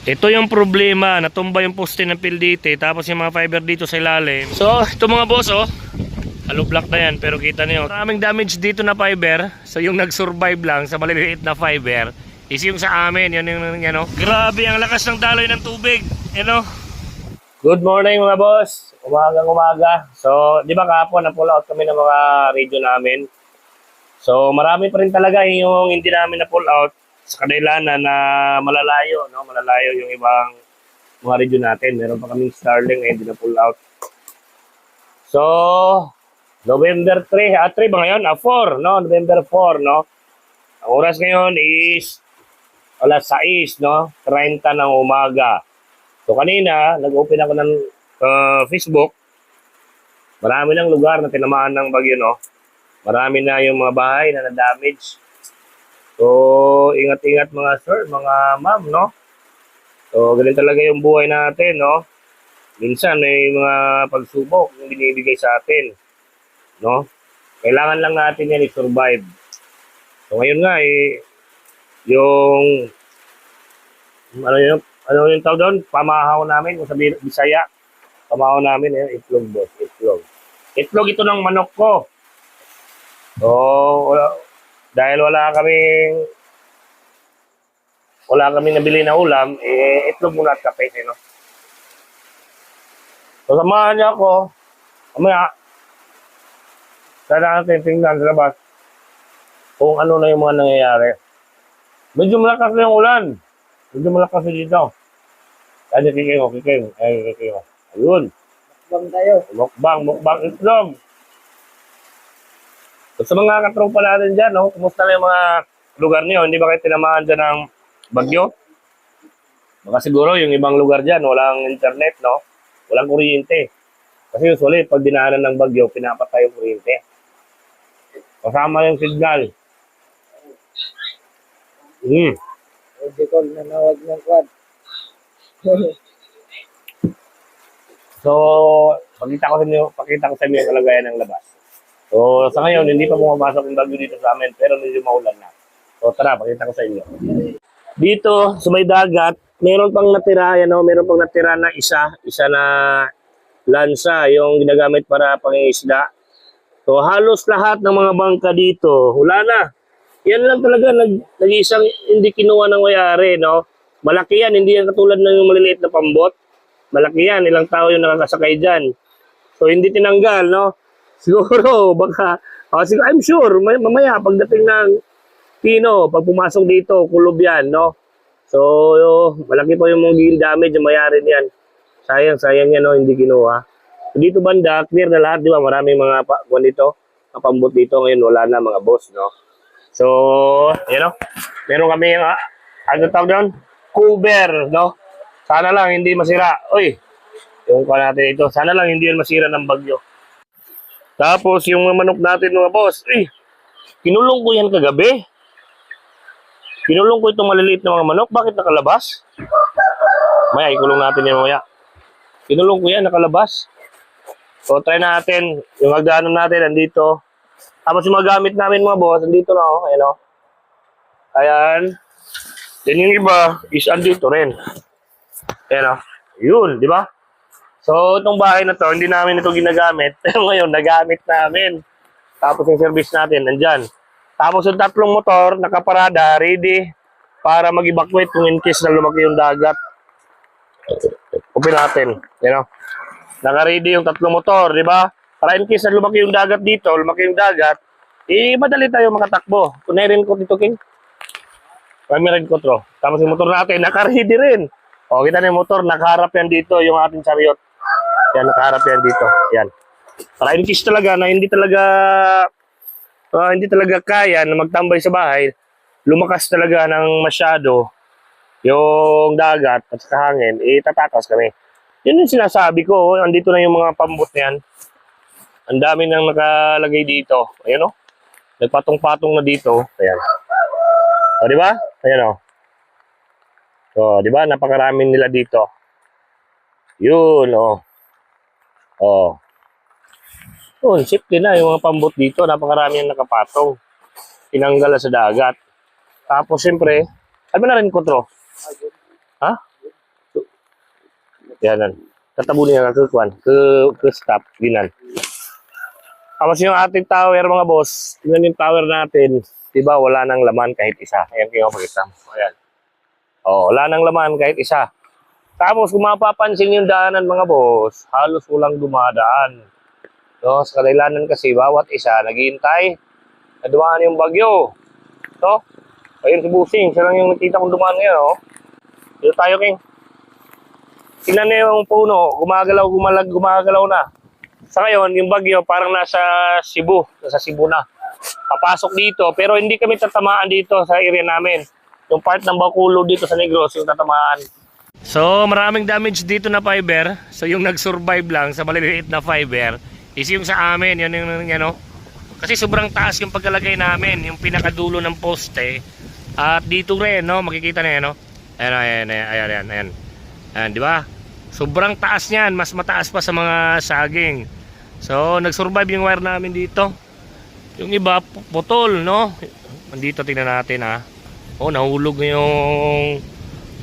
Ito yung problema, natumba yung poste ng PLDT, tapos yung mga fiber dito sa ilalim. So, ito mga boss, oh. Hollow block na yan, pero kita niyo, maraming damage dito na fiber. So, yung nag-survive lang sa maliliit na fiber is yung sa amin, yun yung, ano. Grabe, ang lakas ng daloy ng tubig, Good morning mga boss, umagang umaga. So, di ba kahapon na-pull out kami ng mga radio namin. So, marami pa rin talaga yung hindi namin na-pull out sa kadahilanan na malalayo, no? Malalayo yung ibang mga radio natin. Meron pa kaming Starlink na hindi na-pull out. So, November 3, 3 ba ngayon? 4, no? November 4, no? Ang oras ngayon is alas 6, no? 30 ng umaga. So kanina, nag-open ako ng Facebook. Marami ng lugar na tinamaan ng bagyo, no? Marami na yung mga bahay na na-damage. So, ingat-ingat mga sir, mga ma'am, no? So, ganun talaga yung buhay natin, no? Minsan may mga pagsubok yung binibigay sa atin, no? Kailangan lang natin yan i-survive. So, ngayon nga, yung ano yung tawag doon? Pamahaw namin, kung sa Bisaya. Pamahaw namin, itlog boss, itlog. Itlog ito ng manok ko. So, dahil wala kaming nabili na ulam, itlog muna at kape, no? So, samahan niya ako. Mamaya, sana natin tingnan sa labas kung ano na yung mga nangyayari. Medyo malakas na yung ulan. Medyo malakas na dito. Ay, kiking. Ayun. Mukbang tayo. Mukbang itlog. So, sa mga katropa natin dyan, no? Kumusta na yung mga lugar niyo? Hindi ba kayo tinamaan dyan ng bagyo? Baka siguro yung ibang lugar dyan, walang internet, no? Walang kuryente. Kasi usually, pag dinaanan ng bagyo, pinapatay yung kuryente. Kasama yung signal. Hindi ko nanawag ng quad. So, pakita ko sa inyo yung kalagayan ng labas. So, sa ngayon, hindi pa pumapasok yung bagyo dito sa amin, pero medyo maulan na. So, tara, pakita ko sa inyo. Dito, sa may dagat, meron pang natira na isa na lansa, yung ginagamit para pangingisda. So, halos lahat ng mga bangka dito, wala na. Yan lang talaga, nag-iisang hindi kinuha ng mayari, no? Malaki yan, hindi yan katulad ng yung maliliit na pambot. Malaki yan, ilang tao yung nakakasakay dyan. So, hindi tinanggal, no? Siguro, baka, I'm sure, mamaya, pagdating ng Pino, pag pumasok dito, kulob yan, no? So, malaki pa yung magiging damage, yung mayari niyan. Sayang yan, no? Hindi kinuha. So, dito banda, clear na lahat, di ba? Maraming mga pambot dito. Ngayon, wala na mga boss, no? So, meron kami yung, ano tawag doon? Cover, no? Sana lang hindi masira. Uy, yung pa natin ito. Sana lang hindi yan masira ng bagyo. Tapos, yung manok natin, mga boss, kinulong ko yan kagabi. Kinulong ko itong maliliit na mga manok. Bakit nakalabas? Maya, ikulong natin yan maya. Kinulong ko yan, nakalabas. So, try natin. Yung hagdanan natin, nandito. Tapos yung mga gamit namin mga boss, andito na ayan o. Ayan. Then yung iba is andito rin. Ayan o. Yun, di ba? So, itong bahay na to, hindi namin ito ginagamit. Pero ngayon, nagamit namin. Tapos yung service natin, nandyan. Tapos yung tatlong motor, nakaparada, ready para mag-evacuate kung in case na lumaki yung dagat. Open natin. Ayan o. Naka-ready yung tatlong motor, di ba? Para in case na lumaki yung dagat dito, madali tayo makatakbo. Kunerin ko dito, King. Camera ko to. Tapos yung motor natin, naka-ready rin. O, kita na yung motor, nakaharap yan dito, yung ating chariot. Yan, nakaharap yan dito. Yan. Para in case talaga na hindi talaga kaya na magtambay sa bahay, lumakas talaga ng masyado yung dagat at sa hangin, tatakas kami. Yun yung sinasabi ko, andito na yung mga pambot niyan. Ang dami nang nakalagay dito. Ayan o. Nagpatong-patong na dito. Ayan. O, di ba? Ayan o. So, di ba? Napakarami nila dito. Yun, o. O. Yun, safety na yung mga pambot dito. Napakarami yung nakapatong. Tinanggal sa dagat. Tapos, siyempre, ano na rin ko to? Ha? Yanan. Tatabunin na natin kuan. Ke stop ginan. Tapos yung ating tower mga boss, tingnan yung tower natin. 'Di ba wala nang laman kahit isa. Ayan kayo makita. Ayan. Oh, wala nang laman kahit isa. Tapos kung mapapansin yung daanan mga boss, halos walang dumadaan. No, sa kailanan kasi bawat isa naghihintay na dumaan yung bagyo. No? Ayun si Busing, siya lang yung nakita kong dumaan ngayon, oh. Dito tayo, King. Tingnan niyo yung puno, gumagalaw na. Sa ngayon, yung bagyo parang nasa Cebu na. Papasok dito, pero hindi kami tatamaan dito sa area namin. Yung part ng Bacolod dito sa Negros, yung tatamaan. So, maraming damage dito na fiber. So, yung nag-survive lang sa maliliit na fiber is yung sa amin, yun yung ano. Kasi sobrang taas yung pagkalagay namin, yung pinakadulo ng poste. At dito rin, no, makikita na yan, no. Ayan, di ba? Sobrang taas niyan, mas mataas pa sa mga saging. So, nag-survive yung wire namin dito. Yung iba, putol, no. Nandito, tingnan natin, ha. Oh, nahulog yung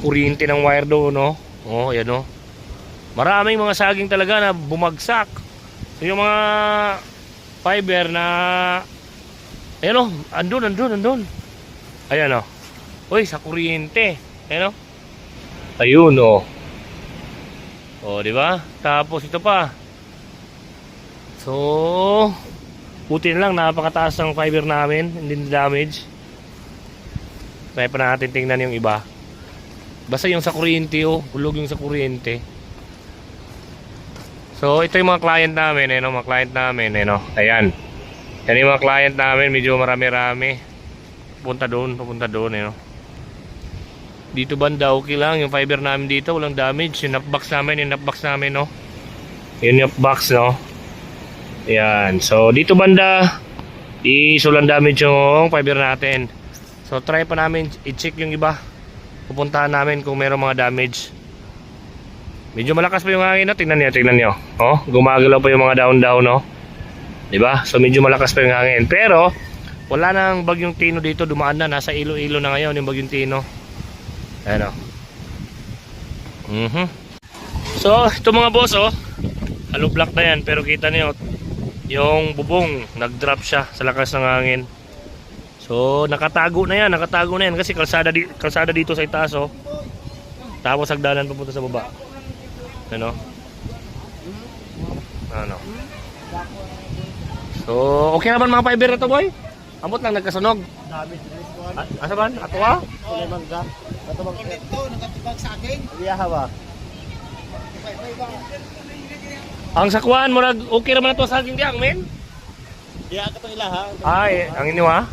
kuryente ng wire doon, no. Oh, ayan, no. Maraming mga saging talaga na bumagsak. So, yung mga fiber na ayan o, andun ayan o, uy, sa kuryente, ayan o, ayun o, o, diba? Tapos ito pa, so buti na lang, napakataas ng fiber namin, hindi damage. Try pa natin tingnan yung iba. Basta yung sa kuryente o, hulog yung sa kuryente. So, ito yung mga client namin, mga client namin, ayan. Yan yung mga client namin, medyo marami-rami. Pupunta doon, Dito banda, okay lang, yung fiber namin dito, walang damage. Yung napbox namin, no. Yung napbox, no. Ayan, so dito banda, walang damage yung fiber natin. So, try pa namin i-check yung iba. Pupuntahan namin kung mayroong mga damage. Medyo malakas pa yung hangin, no? Tingnan niyo. Oh, gumagalaw pa yung mga dahon-dahon, no? 'Di ba? So medyo malakas pa yung hangin. Pero wala nang bagyong Tino dito, dumaan na, nasa Iloilo na ngayon yung bagyong Tino. Ayan, oh. So, ito mga boss, oh. Hollow block na yan, pero kita niyo yung bubong, nag-drop siya sa lakas ng hangin. So, nakatago na yan kasi kalsada dito sa itaas, oh. Tapos hagdanan papunta sa baba. Ano? So, okay naman mga fiber na to, boy. Amot lang nagkasunog. Asa man? Ato ka? Mangga. Ato bang ito nagatubag sa akin? Iya ba? Ang sakuan mo okay naman na to sa akin diang, men. Iya ka to ilaha. Ay, ang inyo ha?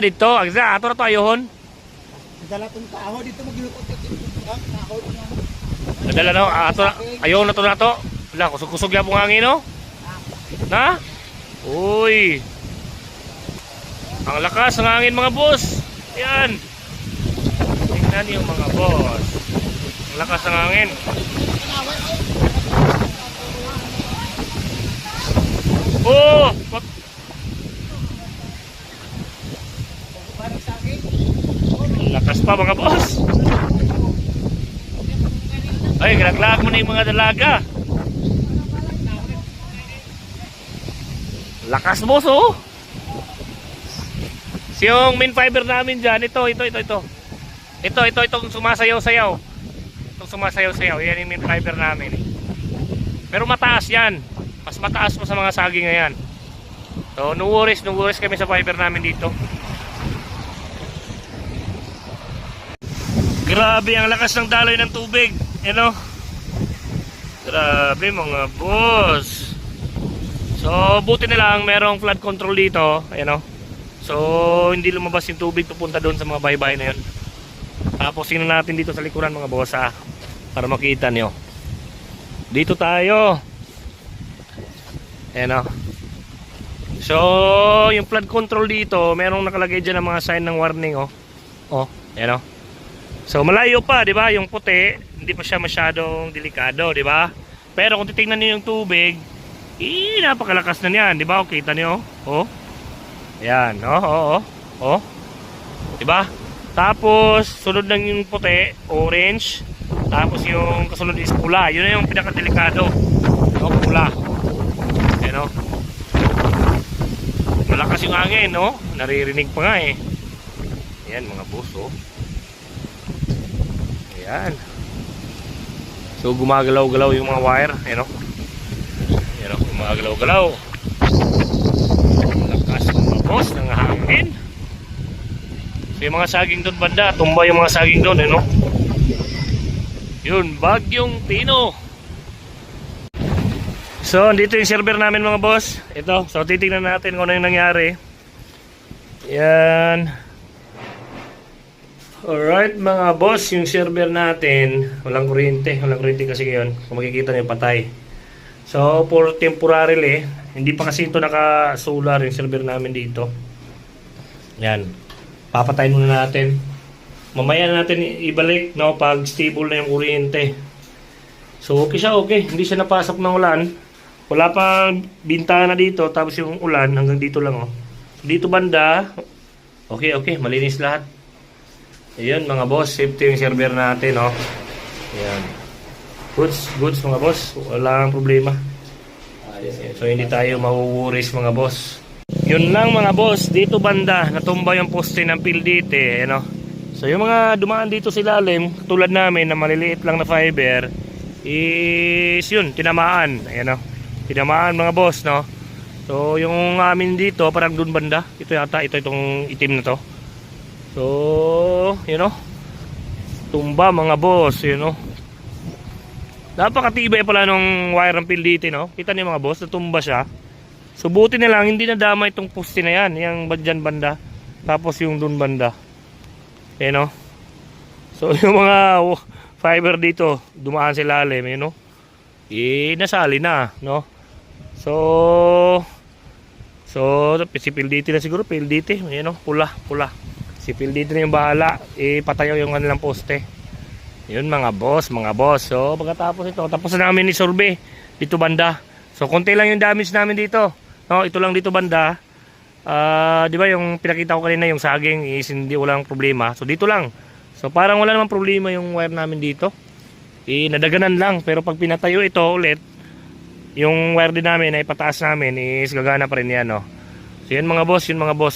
Dito, agza ato ra to ayohon. Dala tong tao dito maglukot ka tao. Nadala no, ato ayohon na to. Wala, kusog-kusog ya pong hangin, no? Na? Uy. Ang lakas ng hangin mga boss. Ayan. Tingnan niyo mga boss. Ang lakas ng hangin. Oh! Ang lakas pa mga boss. Ay, ginaglag mo na yung mga dalaga. Lakas boss, oh. Yung main fiber namin dyan, ito sumasayaw-sayaw. Itong sumasayaw-sayaw, yan yung main fiber namin. Pero mataas yan. Mas mataas pa sa mga saging na yan. So, no worries kami sa fiber namin dito. Grabe ang lakas ng daloy ng tubig. Grabe mga boss. So, buti na lang merong flood control dito. So, hindi lumabas yung tubig papunta doon sa mga bahay-bahay na yun. Tapos, sino natin dito sa likuran mga boss, para makita nyo. Dito tayo. So, yung flood control dito, merong nakalagay dyan ng mga sign ng warning, So, malayo pa, di ba? Yung puti, hindi pa siya masyadong delikado, di ba? Pero kung titingnan niyo yung tubig, napakalakas na niyan, di ba? Kita niyo, Yan, diba? Tapos, sunod lang yung puti, orange. Tapos yung kasunod is pula. Yun na yung pinakadelikado. No, pula. Ayan o. Malakas yung hangin, no? Naririnig pa nga eh. Ayan mga boss, oh. Ayan. So gumagalaw-galaw yung mga wire, ayan o. Ayan o, gumagalaw-galaw. Lakas mga boss ng hangin. So yung mga saging doon banda, tumba yung mga saging doon, ayan o. Yun, Bagyong Tino. So, dito yung server namin mga boss. Ito, so titignan natin kung ano yung nangyari. Yan. Alright mga boss, yung server natin, walang kuryente kasi ngayon. Kung makikita nyo, patay. So, for temporarily, hindi pa kasi ito naka-solar yung server namin dito. Yan. Papatayin muna natin. Mamaya natin ibalik, no, pag stable na yung kuryente. So, okay siya, okay. Hindi siya napasok ng ulan. Wala pa bintana dito, tapos yung ulan hanggang dito lang, oh. Dito banda, okay, malinis lahat. Ayun mga boss, safety yung server natin, oh. Ayan. Goods mga boss, walang problema. So hindi tayo mawuwuris mga boss. Yun lang mga boss, dito banda, natumba yung poste ng PLDT, ayan, oh. So yung mga dumaan dito sa ilalim, tulad namin na maliliit lang na fiber, is yun, tinamaan, ayan, oh. Tinamaan mga boss, no. So yung amin dito parang dun banda, ito yata, itong itim na to. So you know, tumba mga boss, you know. Napakatibay pala nung wire ng PLDT, no. Kita niyo mga boss, natumba siya. So buti na lang hindi nadama itong poste na yan, yung dyan banda, tapos yung dun banda, you know. So yung mga fiber dito dumaan sa ilalim, you know, nasali na, no. So si PLDT na siguro, PLDT, ayan o, pula. Si PLDT na yung bahala, patayo yung kanilang poste. Yun mga boss. So pagkatapos ito, tapos na namin isurvey dito banda. So konti lang yung damage namin dito, no, ito lang dito banda. Di ba yung pinakita ko kanina, yung saging is hindi, walang problema. So dito lang. So parang wala namang problema yung wire namin dito. Nadaganan lang, pero pag pinatayo ito ulit, yung wire din namin ay pataas namin, is gagana pa rin yan, no. So yun mga boss,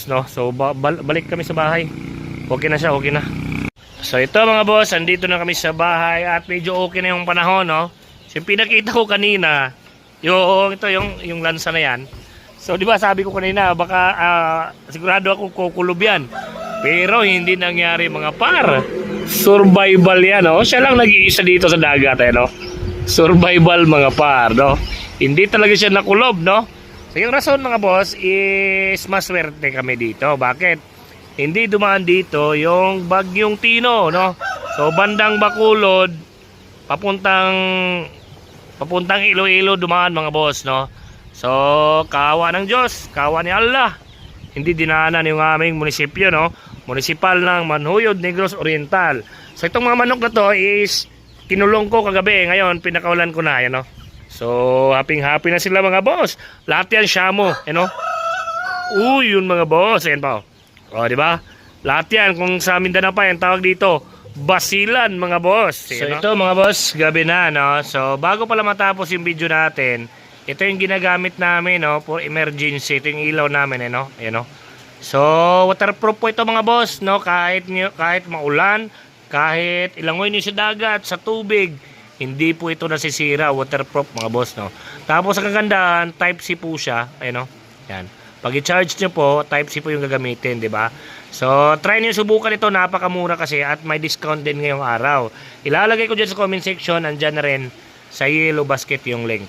no. So balik kami sa bahay. Okay na siya, okay na. So ito mga boss, andito na kami sa bahay at medyo okay na yung panahon, no. So yung pinakita ko kanina, yung lansa na yan. So di ba sabi ko kanina, baka sigurado ako kukulob yan. Pero hindi nangyari mga par. Survival yan, no. Siya lang nag-iisa dito sa dagat, no. Survival mga par, no. Hindi talaga siya nakulob, no. So yung rason mga boss is maswerte kami dito. Bakit? Hindi dumaan dito yung Bagyong Tino, no. So bandang Bacolod, papuntang Iloilo dumaan mga boss, no. So kawa ng Diyos, kawa ni Allah, hindi dinaanan yung aming munisipyo, no. Munisipal ng Manhuyod, Negros Oriental. So itong mga manok na to is kinulong ko kagabi, ngayon pinakawalan ko na, yan, no. So happy na sila mga boss. Lahat yan Shamo, you know. Yun mga boss, yan pa. O di ba? Lahat yan, kung sa Mindanao pa yan tawag dito, basilan mga boss. So ito mga boss, gabi na, no. So bago pala matapos yung video natin, ito yung ginagamit namin, no, for emergency. Ito yung ilaw namin, no. Ayan, no. So waterproof po ito mga boss, no. Kahit maulan, kahit ilangoy niyo sa dagat, sa tubig, hindi po ito nasisira. Waterproof mga boss, no. Tapos ang kagandahan, type C po siya, ayan, no. Yan. Pag i-charge nyo po, type C po yung gagamitin, di ba? So try niyo subukan ito, napakamura kasi at may discount din ngayong araw. Ilalagay ko dyan sa comment section, andyan na rin sa yellow basket yung link.